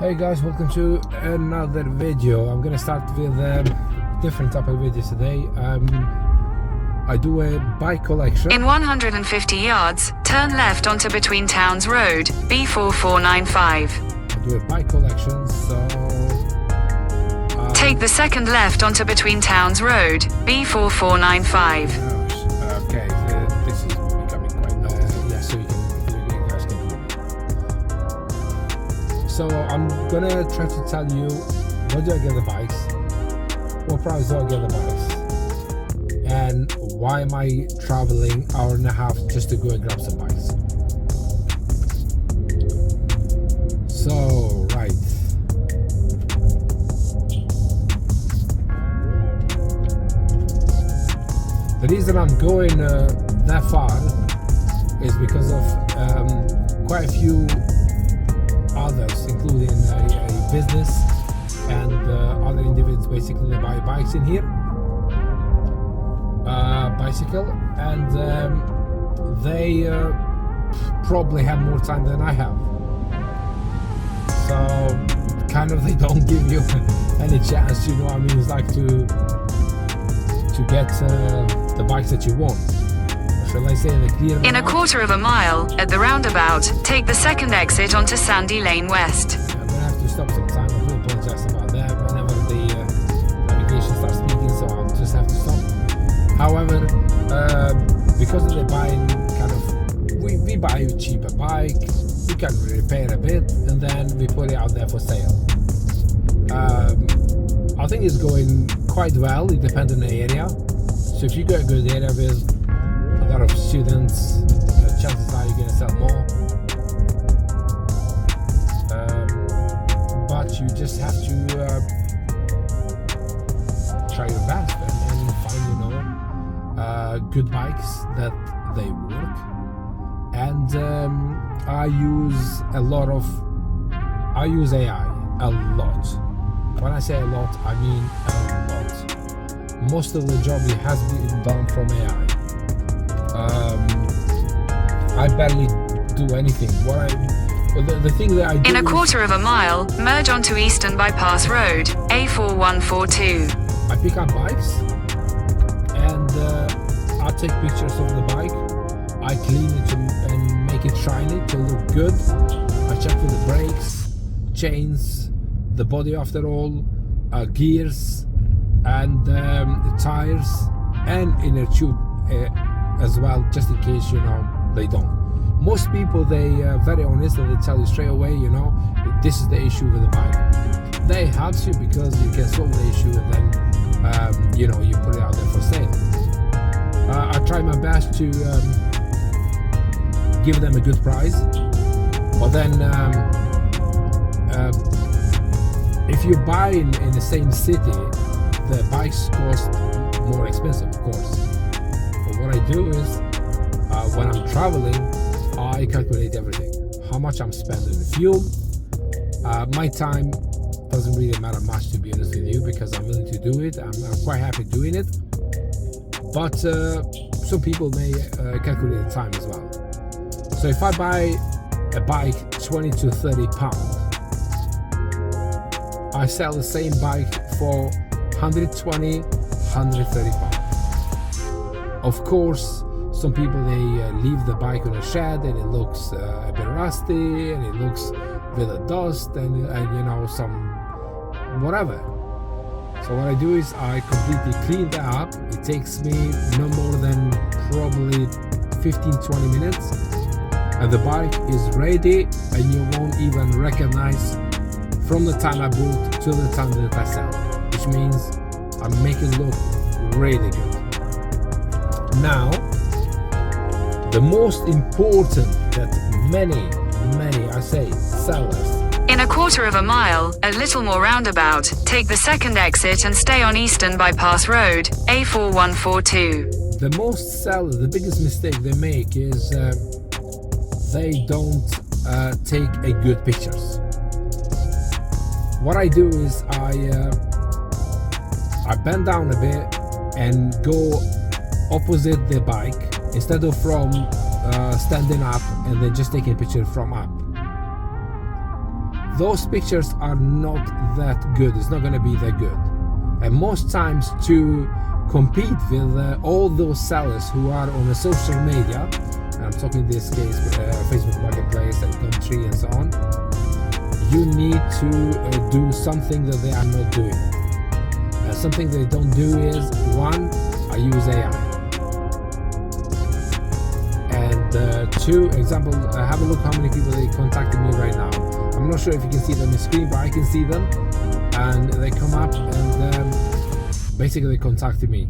Hey guys, welcome to another video. I'm gonna start with a different type of video today. I do a bike collection. In 150 yards, turn left onto Between Towns Road, B4495. I do a bike collection, so take the second left onto Between Towns Road, B4495. okay, this is becoming quite yeah, so you guys can hear me. So I'm gonna try to tell you where do I get the bikes, what price do I get the bikes, and why am I traveling hour and a half just to go and grab some bikes. So right, the reason I'm going that far is because of quite a few others, including a business and other individuals basically that buy bikes in here, bicycle, and they probably have more time than I have, so kind of they don't give you any chance, you know what I mean, it's like to get the bikes that you want. Shall I say the clear In a quarter of a mile, at the roundabout, take the second exit onto Sandy Lane West. I'm gonna have to stop sometime. I do apologize about that. Whenever the navigation starts speaking, so I'll just have to stop. However, because of the buying kind of, we buy a cheaper bike, we can repair a bit, and then we put it out there for sale. I think it's going quite well. It depends on the area. So if you got a good area with a lot of students, chances are you're going to sell more. But you just have to try your best and find, good bikes that they work. And I use AI a lot. When I say a lot, I mean a lot. Most of the job has been done from AI. I barely do anything. The thing that I do in a quarter of a mile, merge onto Eastern Bypass Road, A4142. I pick up bikes and I take pictures of the bike. I clean it and make it shiny to look good. I check for the brakes, chains, the body after all, gears, and tires, and inner tube as well, just in case they don't. Most people, they very honest and they tell you straight away, this is the issue with the bike. They help you because you can solve the issue, and then you put it out there for sale. I try my best to give them a good price, but then if you buy in the same city, the bikes cost more expensive, of course. But what I do is, when I'm traveling, I calculate everything. How much I'm spending the fuel. My time doesn't really matter much, to be honest with you, because I'm willing to do it. I'm quite happy doing it. But some people may calculate the time as well. So if I buy a bike 20 to 30 pounds, I sell the same bike for 120, 130 pounds. Of course, some people, they leave the bike on a shed and it looks a bit rusty and it looks with a dust and some whatever. So what I do is I completely clean that up. It takes me no more than probably 15-20 minutes, and the bike is ready, and you won't even recognize from the time I bought to the time that I sell, which means I make it look really good. Now, the most important that many, I say, sellers. In a quarter of a mile, a little more roundabout, take the second exit and stay on Eastern Bypass Road, A4142. The most sellers, the biggest mistake they make is they don't take a good pictures. What I do is I bend down a bit and go opposite the bike instead of from standing up and then just taking a picture from up. those pictures are not that good. It's not going to be that good. And most times to compete with all those sellers who are on a social media, and I'm talking in this case Facebook Marketplace and Gumtree and so on, you need to do something that they are not doing. Something they don't do is, one, I use AI. And two, example, have a look how many people they contacted me right now. I'm not sure if you can see them on the screen, but I can see them. And they come up and basically they contacted me.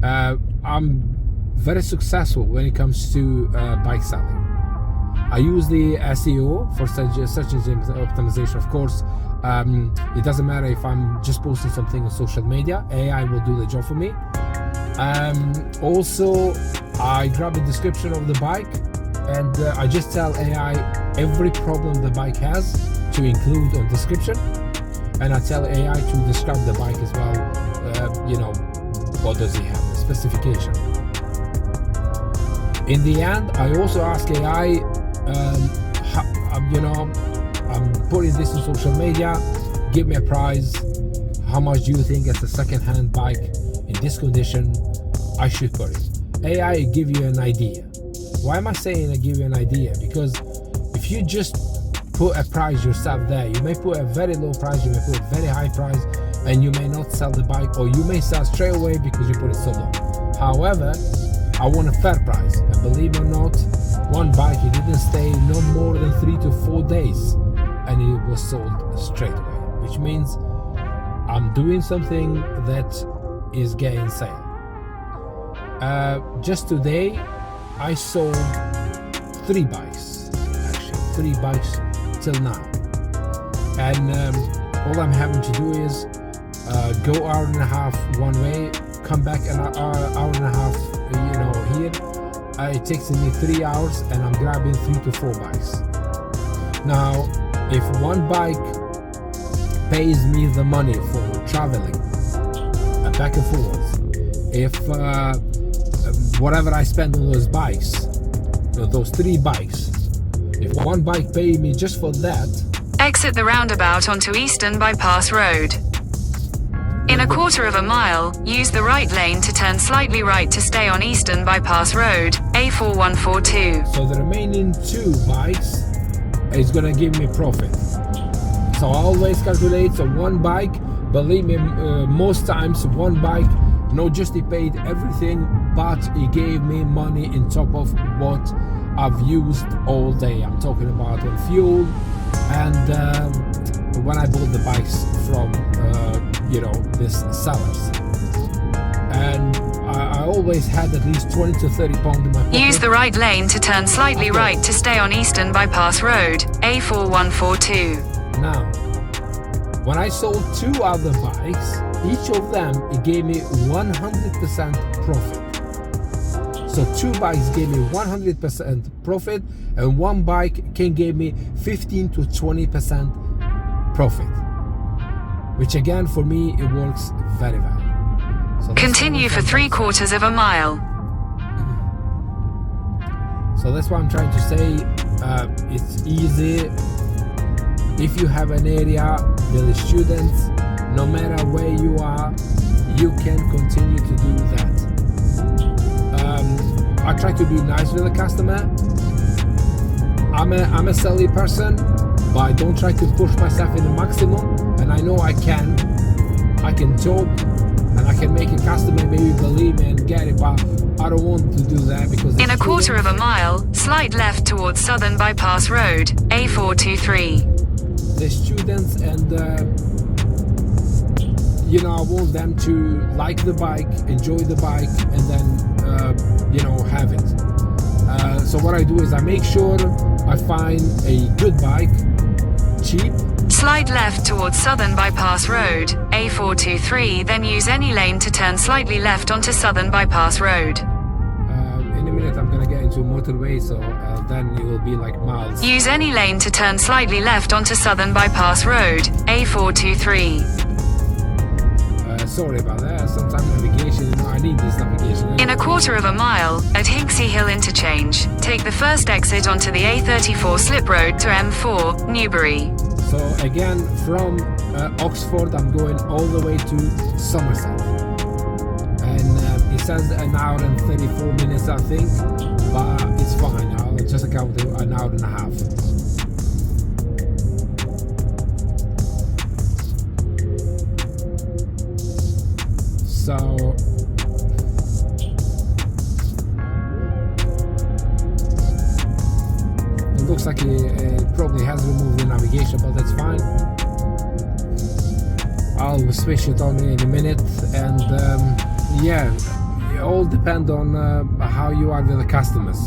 I'm very successful when it comes to bike selling. I use the SEO for search engine optimization. Of course, it doesn't matter if I'm just posting something on social media, AI will do the job for me. Also, I grab a description of the bike and I just tell AI every problem the bike has to include on description, and I tell AI to describe the bike as well. You know, what does he have, the specification. In the end, I also ask AI, you know, I'm putting this on social media, give me a price. How much do you think as a second-hand bike in this condition I should put it? AI give you an idea. Why am I saying I give you an idea? Because if you just put a price yourself there, you may put a very low price, you may put a very high price, and you may not sell the bike, or you may sell straight away because you put it so low. However, I want a fair price, and believe it or not, one bike, it didn't stay no more than 3 to 4 days and it was sold straight away, which means I'm doing something that is getting sale. Just today I sold 3 bikes, actually 3 bikes till now, and all I'm having to do is go hour and a half one way, come back an hour and a half, you know, here. It takes me 3 hours and I'm grabbing 3 to 4 bikes. Now, if one bike pays me the money for traveling back and forth, if whatever I spend on those bikes, those 3 bikes, if one bike pays me just for that. Exit the roundabout onto Eastern Bypass Road. In a quarter of a mile, use the right lane to turn slightly right to stay on Eastern Bypass Road, A4142. So the remaining 2 bikes is gonna give me profit. So I always calculate, so one bike, believe me, most times one bike, not just he paid everything, but he gave me money on top of what I've used all day. I'm talking about on fuel and when I bought the bikes from you know, these sellers, and I always had at least 20 to 30 pounds in my pocket. Use the right lane to turn slightly right to stay on Eastern Bypass Road, A4142. Now, when I sold 2 other bikes, each of them, it gave me 100% profit. So 2 bikes gave me 100% profit, and one bike can give me 15 to 20% profit. Which again, for me, it works very well. So continue for 3/4 of a mile. So that's what I'm trying to say. It's easy. If you have an area with students, no matter where you are, you can continue to do that. I try to be nice with the customer. I'm a selling person, but I don't try to push myself in the maximum, and I know I can talk and I can make a customer maybe believe me and get it, but I don't want to do that because in a quarter of a mile, slide left towards Southern Bypass Road, A423. The students, and you know, I want them to like the bike, enjoy the bike, and then you know, have it. So what I do is I make sure I find a good bike, cheap. Slide left towards Southern Bypass Road, A423, then use any lane to turn slightly left onto Southern Bypass Road. In a minute I'm gonna get into a motorway, so then it will be like miles. Use any lane to turn slightly left onto Southern Bypass Road, A423. Sorry about that, sometimes navigation, you know, I need this navigation. In a quarter of a mile, at Hinksey Hill Interchange, take the first exit onto the A34 slip road to M4, Newbury. So again, from Oxford, I'm going all the way to Somerset, and it says an hour and 34 minutes, I think, but it's fine. I'll just account to an hour and a half. So it looks like it probably has removed the navigation, but that's fine. I'll switch it on in a minute, and yeah, it all depends on how you are with the customers.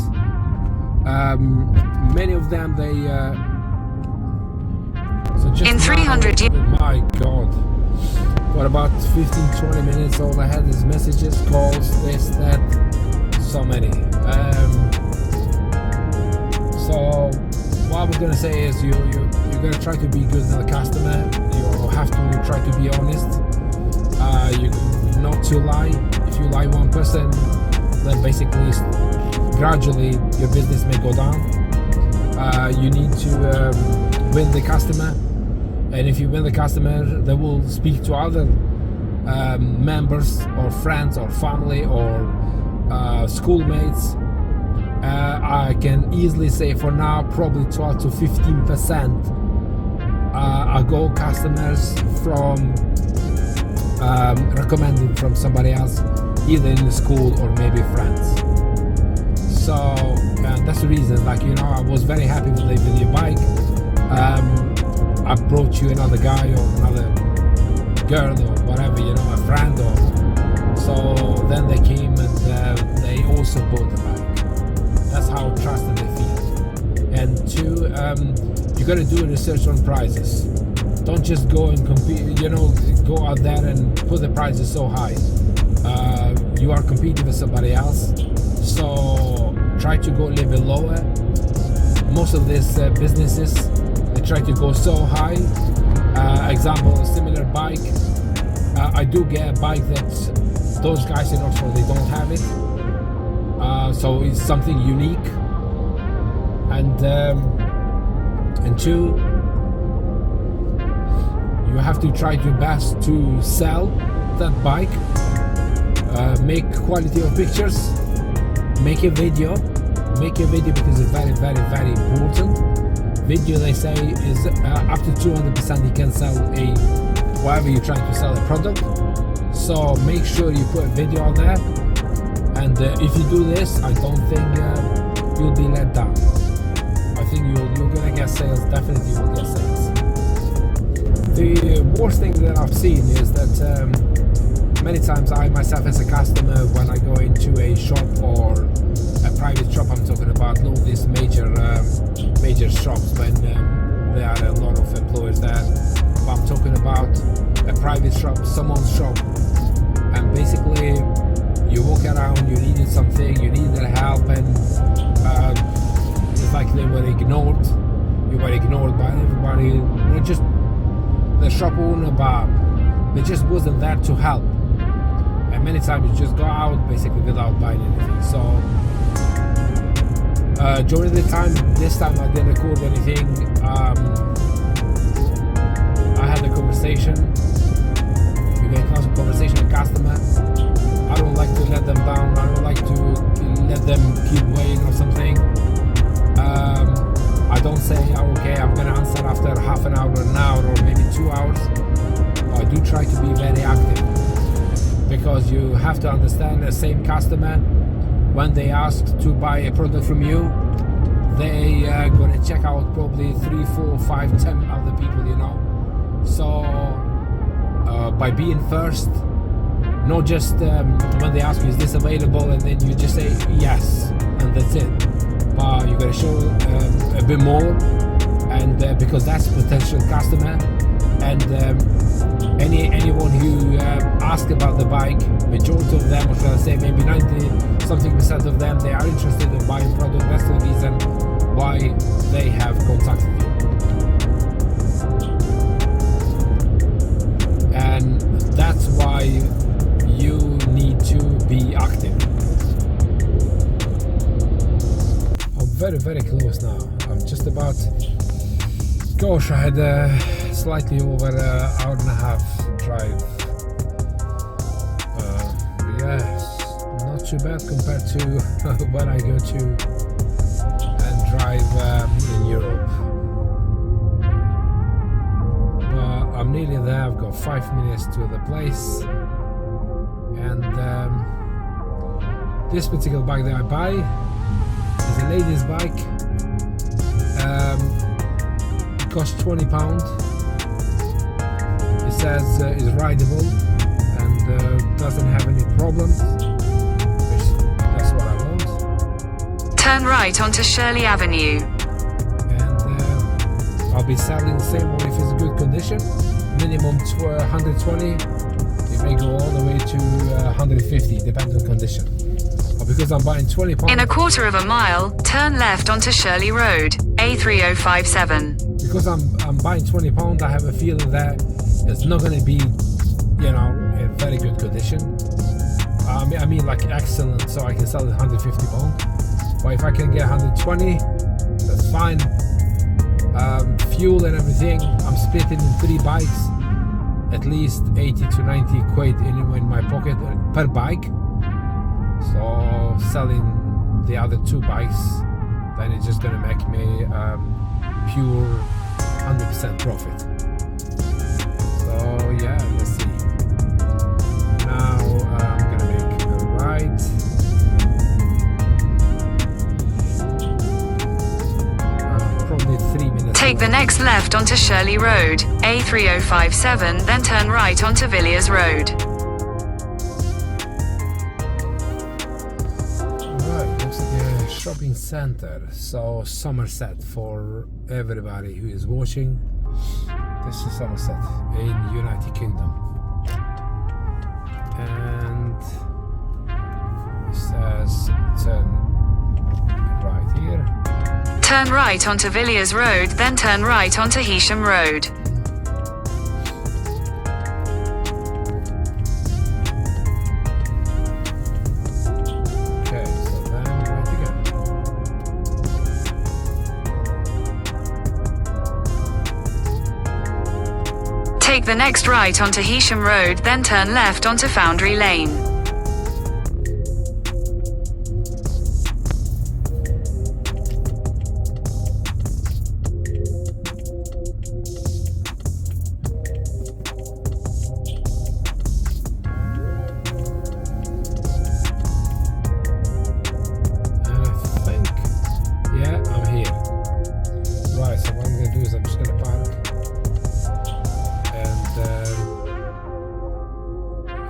Many of them, they so just in 300 now, my god, for about 15-20 minutes all I had is messages, calls, this, that, so many. So what we're gonna say is you're gonna try to be good to the customer. You have to try to be honest. You not to lie. If you lie 1%, then basically gradually your business may go down. You need to win the customer, and if you win the customer, they will speak to other members or friends or family or schoolmates. I can easily say for now probably 12 to 15% are gold customers from recommended from somebody else, either in the school or maybe friends. So that's the reason, like, you know, I was very happy with your bike. I brought you another guy or another girl or whatever, you know, a friend, or so then they came and they also bought the bike. That's how trusted they feel. And two, you got to do research on prices. Don't just go and compete, you know, go out there and put the prices so high. You are competing with somebody else, so try to go a little bit lower. Most of these businesses, they try to go so high. Example, a similar bike. I do get a bike that those guys in Oxford, they don't have it. So it's something unique. And two, you have to try your best to sell that bike. Make quality of pictures. Make a video because it's very, very, very important. Video, they say, is up to 200% you can sell whatever you're trying to sell a product. So make sure you put a video on there, and if you do this, I don't think you'll be let down. I think you're gonna get sales. Definitely you will get sales. The worst thing that I've seen is that many times I myself as a customer, when I go into a shop or a private shop, I'm talking about all these major shops when there are a lot of employees there, but I'm talking about a private shop, someone's shop, and basically you walk around, you needed something, you needed help, and it's like they were ignored. You were ignored by everybody. They're just the shop owner, but they just wasn't there to help. And many times you just go out basically without buying anything. So during the time, this time I didn't record anything. I had a conversation. We made a conversation with a customer. I don't like to let them down. I don't like to let them keep waiting or something. I don't say, oh, okay, I'm gonna answer after half an hour, an hour, or maybe 2 hours. I do try to be very active, because you have to understand the same customer, when they ask to buy a product from you, they are gonna check out probably 3, 4, 5, 10 other people, you know. So by being first, not just when they ask you, is this available, and then you just say yes, and that's it. But you gotta show a bit more, and because that's a potential customer, and anyone who asks about the bike, majority of them, or should I say maybe 90-something% of them, they are interested in buying product. That's the reason why they have contacted you. And that's why you need to be active. I'm very, very close now. I'm just about Gosh, I had slightly over an hour and a half drive. Yes, not too bad compared to when I go to and drive in Europe. But I'm nearly there. I've got 5 minutes to the place, and this particular bike that I buy is a lady's bike. It costs £20. It says it's rideable and doesn't have any problems, which that's what I want. Turn right onto Shirley Avenue. And I'll be selling the same one if it's in good condition. Minimum 120. It may go all the way to 150, depends on condition. But because I'm buying £20. In a quarter of a mile, turn left onto Shirley Road, A3057. Because I'm buying £20, I have a feeling that it's not going to be, in very good condition. I mean like excellent, so I can sell it £150. But if I can get 120, that's fine. Fuel and everything, I'm splitting in 3 bikes, at least 80 to 90 quid in my pocket per bike. So selling the other 2 bikes, then it's just going to make me pure 100% profit. So yeah, let's see. Now I'm gonna make a right. Probably 3 minutes. Take the next left onto Shirley Road, A3057, then turn right onto Villiers Road. Shopping center, so Somerset for everybody who is watching. This is Somerset in United Kingdom, and it says turn right here. Turn right onto Villiers Road, then turn right onto Heysham Road. Take the next right onto Heysham Road, then turn left onto Foundry Lane. And I think, yeah, I'm here. Right, so what I'm going to do is I'm just going to park.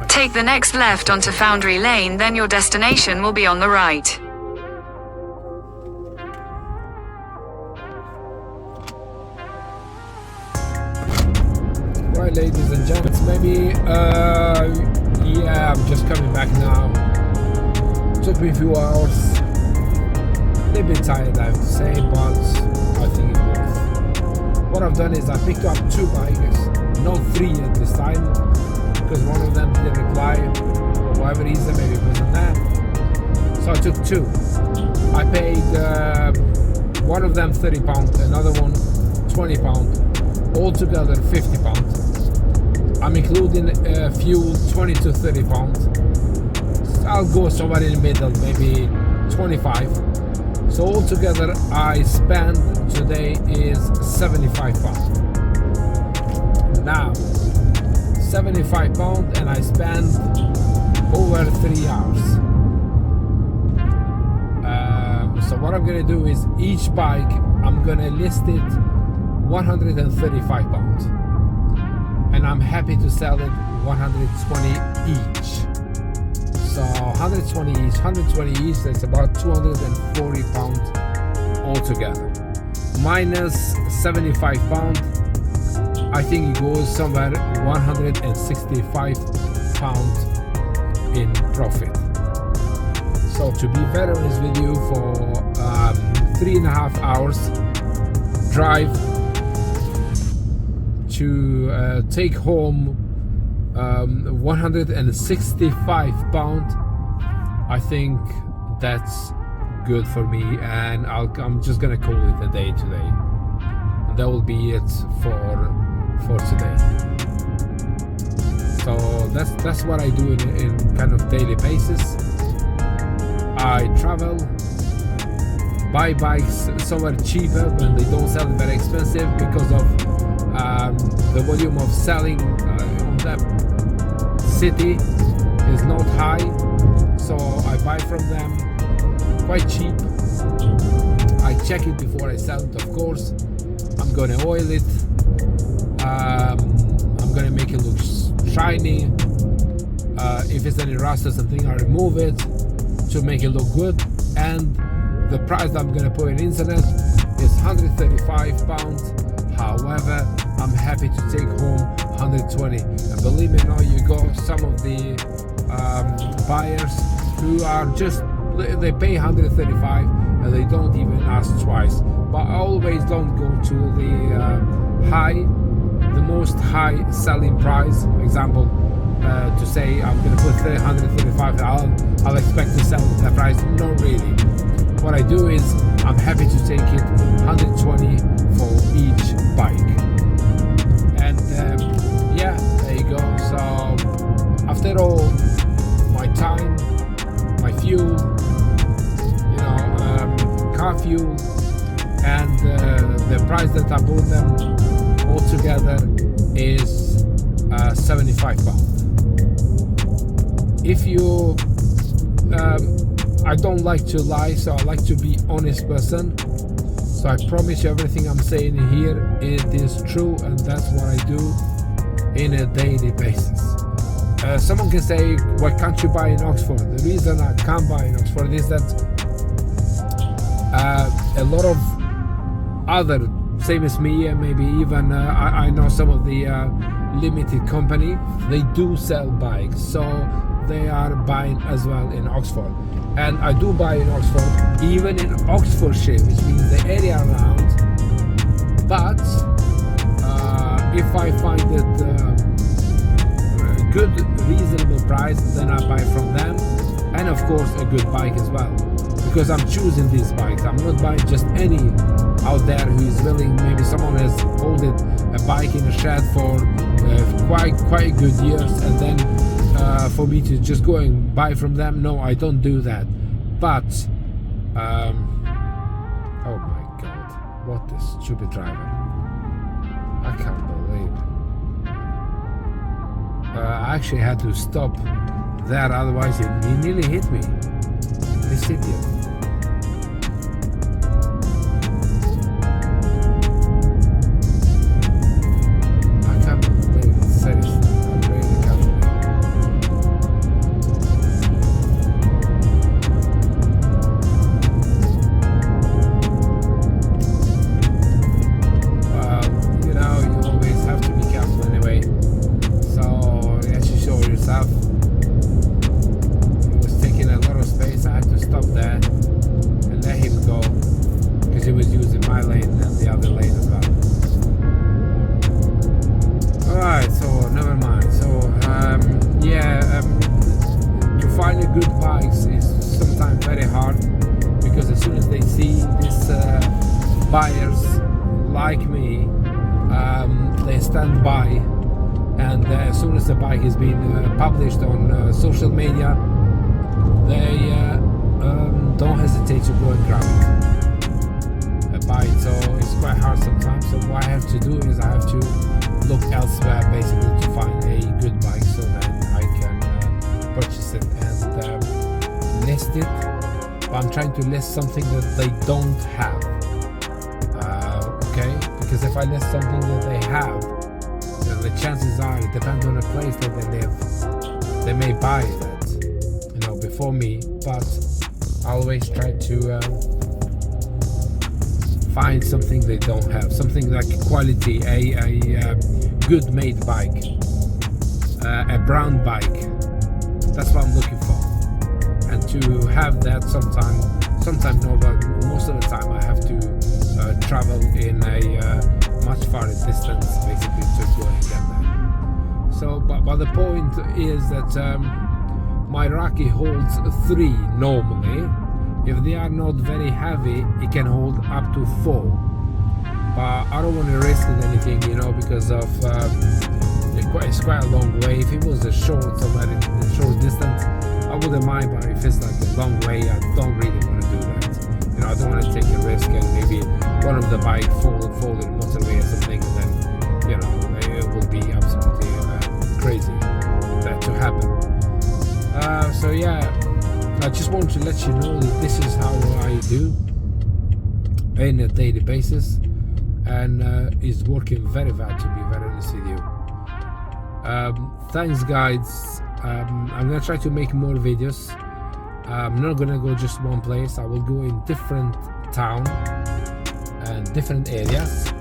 Take the next left onto Foundry Lane, then your destination will be on the right. Right, ladies and gentlemen, maybe, yeah, I'm just coming back now. Took me a few hours. A little bit tired, I have to say, but I think it's worth. What I've done is I picked up 2 bikes, not 3 at this time, because one of them didn't reply for whatever reason, maybe it wasn't there. So I took 2. I paid one of them £30, another one £20, altogether £50. I'm including fuel, 20 to £30. I'll go somewhere in the middle, maybe 25. So altogether I spend today is £75. Now £75, and I spend over 3 hours. So what I'm gonna do is each bike I'm gonna list it £135, and I'm happy to sell it 120 each. So 120 each, that's about £240 altogether, minus £75. I think it goes somewhere £165 in profit. So to be very honest with you, for 3.5 hours drive to take home £165, I think that's good for me, and I'm just gonna call it a day today. that will be it for today. So that's what I do in kind of daily basis. I travel, buy bikes somewhere cheaper when they don't sell very expensive, because of the volume of selling on that city is not high, so I buy from them quite cheap. I check it before I sell it, of course. I'm gonna oil it, I'm gonna make it look shiny. If it's any rust or something, I remove it to make it look good. And the price that I'm gonna put on internet is £135. However, I'm happy to take home 120. And believe me, now you got some of the buyers who are just, they pay 135 and they don't even ask twice. But I always don't go to the most high selling price. Example, to say I'm gonna put 135, I'll expect to sell at that price. Not really. What I do is I'm happy to take it 120 for each bike. And yeah, there you go. So after all, my time, my fuel, car fuel, and the price that I bought them all together is £75. If you I don't like to lie, so I like to be honest person. So I promise you everything I'm saying here, it is true, and that's what I do in a daily basis. Someone can say, why can't you buy in Oxford? The reason I can't buy in Oxford is that a lot of other, same as me, and maybe even I know some of the limited company, they do sell bikes, so they are buying as well in Oxford. And I do buy in Oxford, even in Oxfordshire, which means the area around. But if I find it a good, reasonable price, then I buy from them. And of course, a good bike as well, because I'm choosing these bikes. I'm not buying just any out there who is willing. Maybe someone has holded a bike in a shed for quite good years, and then for me to just go and buy from them. No, I don't do that. But oh my god, what a stupid driver. I can't believe I actually had to stop there, otherwise he nearly hit me. This idiot. I can't believe it, seriously. Good bikes is sometimes very hard, because as soon as they see these buyers like me, they stand by, and as soon as the bike is being published on social media, they don't hesitate to go and grab it, buy it. So it's quite hard sometimes. So what I have to do is I have to look elsewhere, basically, to find a good bike so that I can purchase it and list it. But I'm trying to list something that they don't have. Okay, because if I list something that they have, then the chances are, it depends on the place that they live, they may buy that, before me. But I always try to find something they don't have, something like quality, a good made bike, a brown bike. That's what I'm looking for. And to have that sometimes no, but most of the time I have to travel in a much farther distance, basically, to go and get that. So, but the point is that my Rocky holds 3 normally. If they are not very heavy, it can hold up to 4. but I don't want to risk it anything, you know, because of it's quite a long way. If it was a short, somewhere in a short distance, I wouldn't mind, but if it's like a long way, I don't really want to do that. You know, I don't want to take a risk and maybe one of the bike fall in the motorway or something, and then, you know, it will be absolutely crazy that to happen. So yeah, I just want to let you know that this is how I do on a daily basis, and is working very well, to be very honest with you. Thanks guys. I'm gonna try to make more videos. I'm not gonna go just one place. I will go in different town and different areas.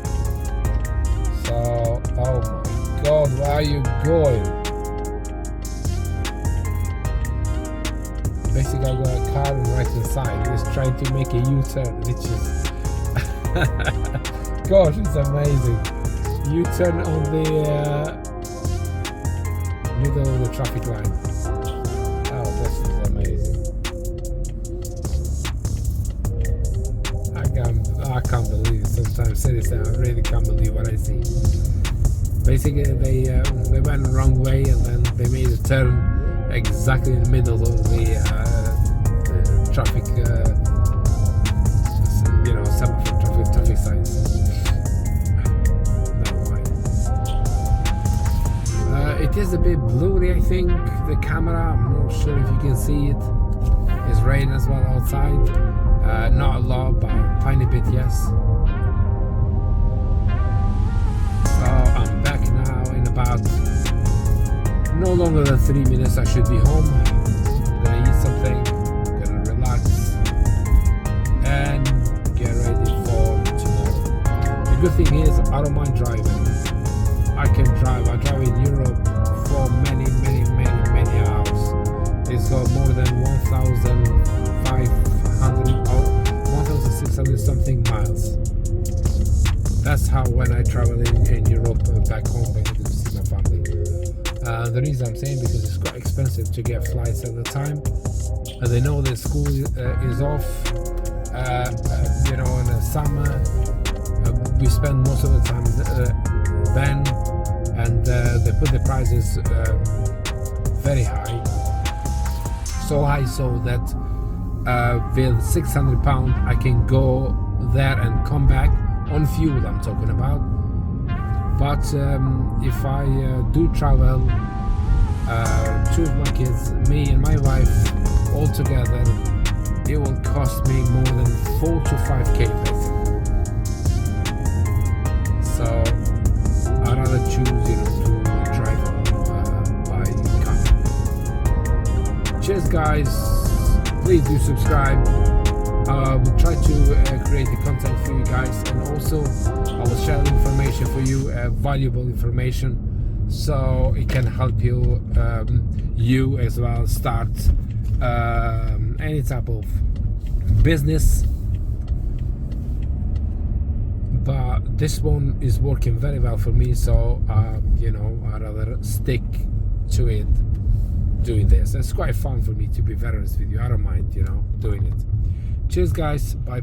So, oh my god, where are you going? Basically, I got a car on the right hand side. It's trying to make a U-turn, which is gosh, it's amazing. U-turn on the middle of the traffic line. Oh, this is amazing. I can't believe it sometimes. Seriously, I really can't believe what I see. Basically, they went the wrong way, and then they made a turn exactly in the middle of the traffic, you know, semaphore traffic signs. Never mind. It is a bit blurry, I think, the camera. I'm not sure if you can see it. It's raining as well outside. Not a lot, but a tiny bit, yes. So I'm back now in about no longer than 3 minutes. I should be home. I'm gonna eat something, gonna relax, and get ready for tomorrow. The good thing is, I don't mind driving. I can drive. I drive in Europe for many hours. It's got more than 1,600 something miles. That's how when I travel in Europe back home, basically to see my family. The reason I'm saying, because it's quite expensive to get flights at the time, and they know that school is off. You know, in the summer we spend most of the time then, and they put the prices very high, so high so that with £600 I can go there and come back on fuel, I'm talking about. But if I do travel, 2 of my kids, me and my wife, all together, it will cost me more than 4 to 5k basically. So I'd rather choose, you know, to drive by car. Cheers guys. Please do subscribe. We'll try to create the content for you guys, and also I will share information for you, valuable information, so it can help you you as well start any type of business. But this one is working very well for me, so you know, I'd rather stick to it, doing this. It's quite fun for me, to be very honest with you. I don't mind, you know, doing it. Cheers guys. Bye.